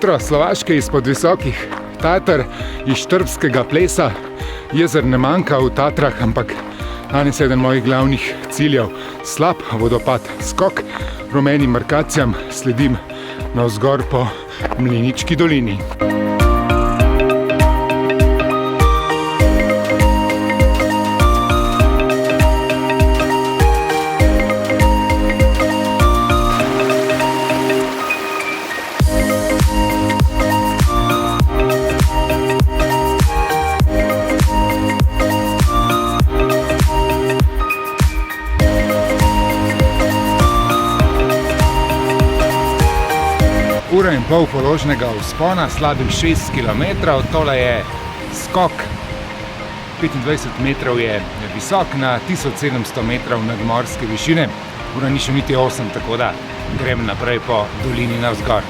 Jutro Slovaške izpod visokih Tater, iz Štrbskega plesa. Jezer ne manjka v Tatrah, ampak danes je eden mojih glavnih ciljev. Slab vodopad, skok rumenim markacijam, sledim navzgor po Mlinički dolini. Ura in pol položnega vzpona, slabih 6 km, tole je skok, 25 metrov je visok na 1700 metrov nadmorske višine. Ura ni še niti 8, tako da grem naprej po dolini navzgor.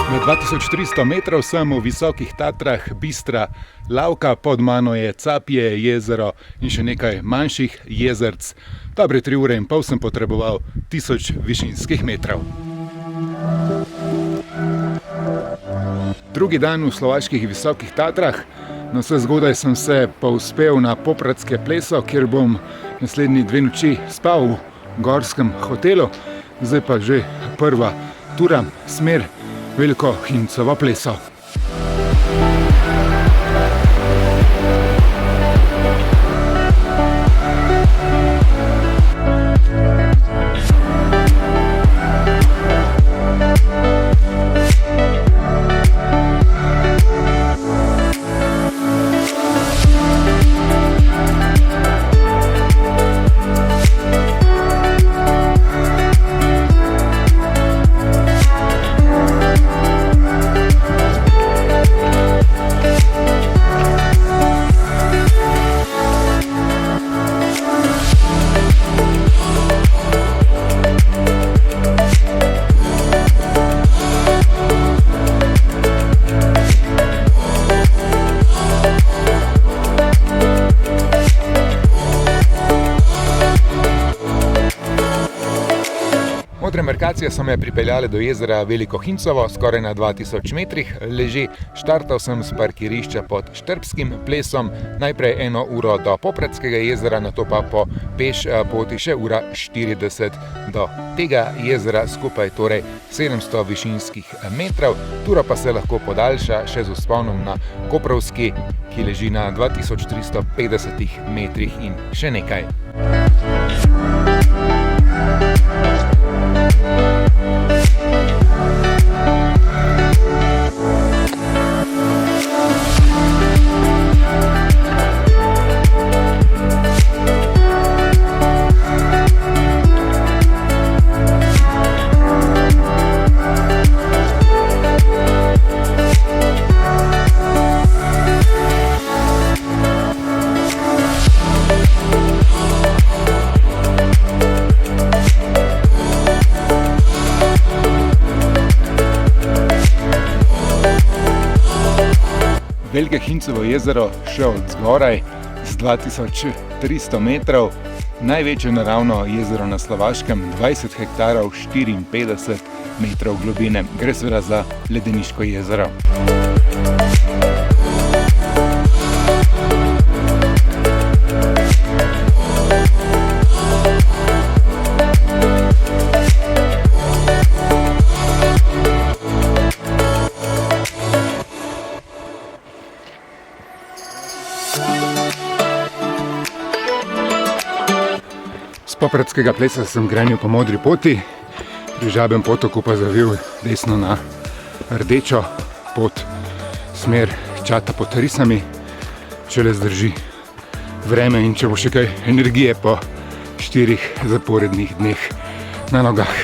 Na 2300 metrov sem v visokih Tatrah, Bistra Lavka, pod mano je Capje jezero in še nekaj manjših jezerc. Dobre 3 ure in pol sem potreboval 1000 višinskih metrov. Drugi dan v slovaških visokih Tatrah. Na vse zgodaj sem se povzpel na Popradske pleso, kjer bom naslednji 2 noči spal v gorskem hotelu. Zdaj pa že prva tura, smer Veliko Hincovo pleso. Modre markacije so me pripeljale do jezera Veliko Hincovo, skoraj na 2000 metrih leži. Štartal sem s parkirišča pod Štrbskim plesom, najprej 1 uro do Popradskega jezera, nato pa po peš poti še ura 40 do tega jezera, skupaj torej 700 višinskih metrov. Tura pa se lahko podaljša še z vzponom na Koprovski, ki leži na 2350 metrih in še nekaj. Velike Hincovo jezero še od zgoraj z 2300 metrov. Največje naravno jezero na Slovaškem, 20 hektarov, 54 metrov globine. Gre seveda za ledeniško jezero. Z Popradskega plesa sem krenil po modri poti, pri Žabem potoku pa zavil desno na rdečo pot, smer Čata pod Risami, če le zdrži vreme in če bo še kaj energije po 4 zaporednih dneh na nogah.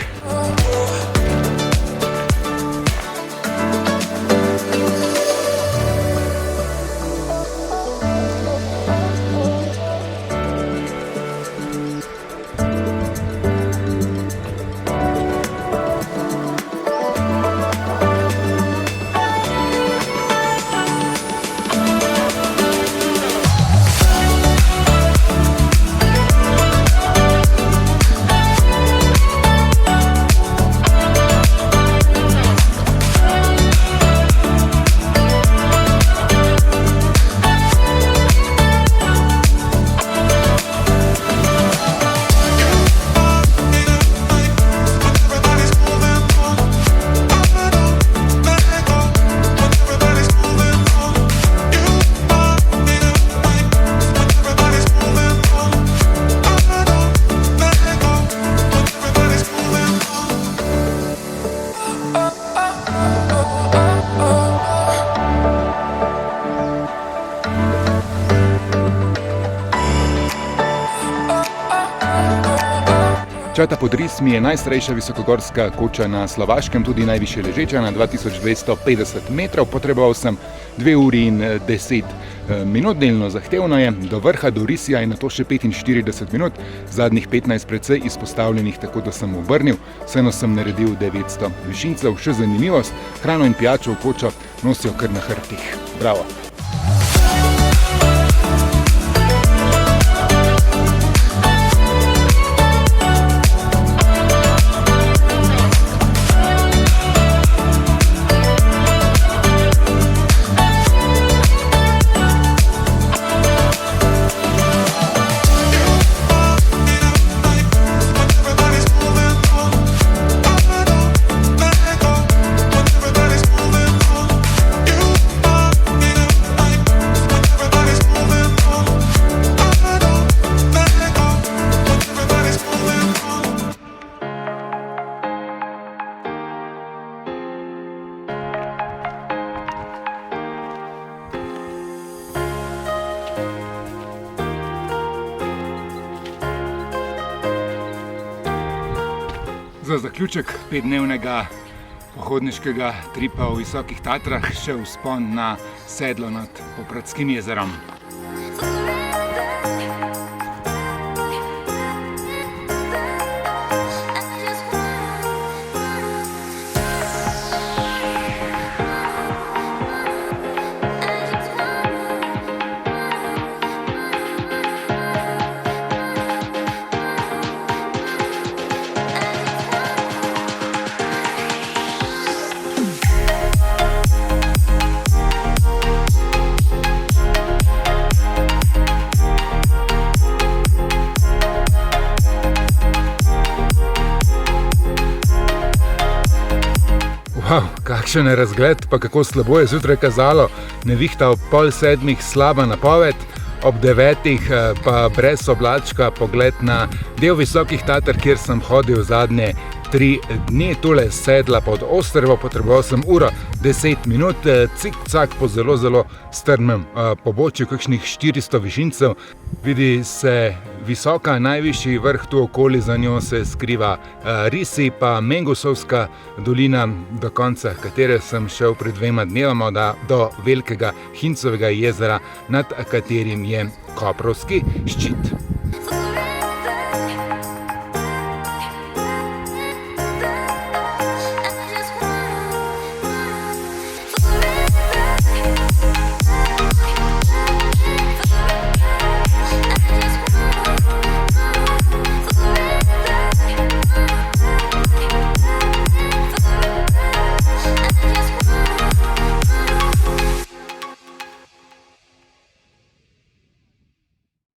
Čata pod Rismi je najstarejša visokogorska koča na Slovaškem, tudi najvišje ležeča na 2250 metrov. Potreboval sem 2 uri in 10 minut, delno zahtevno je. Do vrha, do Risja je nato še 45 minut, zadnjih 15 precej izpostavljenih, tako da sem obrnil. Vseeno sem naredil 900 višincev. Še zanimivost, hrano in pijačo v kočo nosijo kar na hrbtih. Bravo! Za zaključek 5-dnevnega pohodniškega tripa v Visokih Tatrah še vzpon na sedlo nad Popradskim jezerom. Wow, kakšen je razgled, pa kako slabo je zjutraj kazalo. Nevihta ob 6:30 slaba napoved, ob 9 pa brez oblačka pogled na del Visokih Tater, kjer sem hodil zadnje 3 dni. Tule sedla pod Ostervo, potreboval sem uro 10 minut, cik-cak po zelo strmem pobočju, kakšnih 400 višincev. Vidi se visoka, najvišji vrh tu okoli, za njo se skriva Risi, pa Mengusovska dolina, do konca katere sem šel pred 2 dnevoma, do Velikega Hincovega jezera, nad katerim je Koprovski ščit.